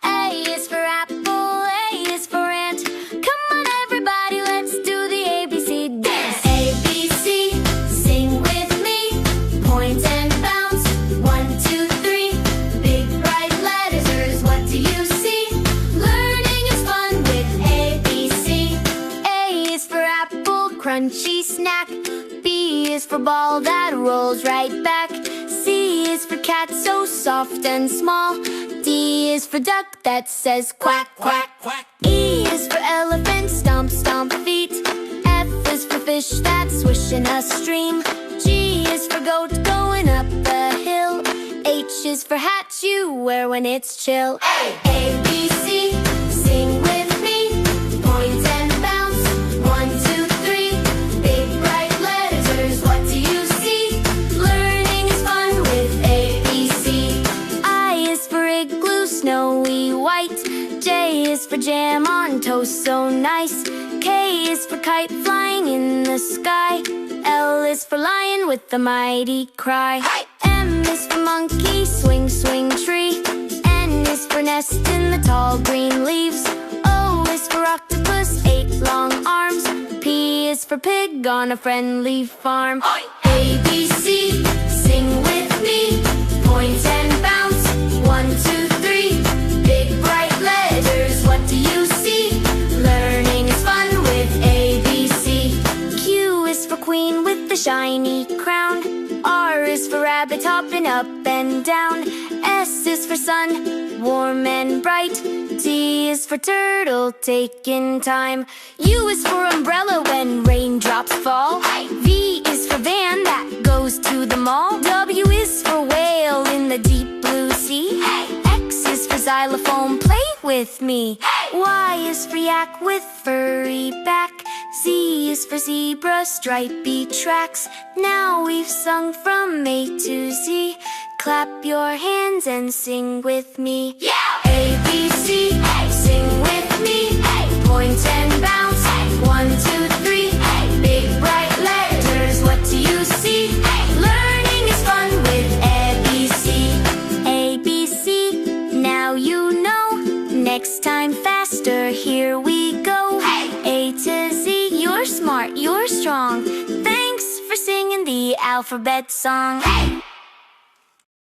A is for apple, A is for ant. Come on everybody, let's do the ABC dance. A, B, C, sing with me. Point and bounce, 1, 2, 3. Big bright letters, what do you see? Learning is fun with ABC. A is for apple, crunchy snack. B is for ball that rolls right back. C is for cat, so soft and small. D is for duck that says quack, quack, quack. E is for elephant, stomp, stomp feet. F is for fish that swish in a stream. G is for goat going up the hill. H is for hat you wear when it's chill. A, B, C, sing with me. Point and bounce, 1, 2, 3. Big bright letters, what do you see? Learning is fun with ABC. I is for igloo, snowy white. J is for jam on toast, so nice. K is for kite flying in the sky. L is for lion with the mighty cry. M is for monkey, swing, swing tree. N is for nest in the tall green leaves. O is for octopus, 8 long arms. P is for pig on a friendly farm. A, B, C, sing with me. Point and bounce, 1, 2, 3. Big bright letters, what do you see? Learning is fun with ABC. Q is for queen with the shiny crown. R is for rabbit hopping up and down. S is for sun, warm and bright. T is for turtle taking time. U is for umbrella when raindrops fall. V is for van that goes to the mall. W is for whale in the deep blue sea. X is for xylophone, play with me. Y is for yak with furry back. Z is for zebra, stripy tracks. Now we've sung from A to Z. Clap your hands and sing with me. A, B, C, sing with me. Point and bounce, 1, 2, 3. Big bright letters, what do you see? Learning is fun with ABC. ABC, now you know. Next time faster, here we go. A to Z, you're smart, you're strong. Thanks for singing the alphabet song.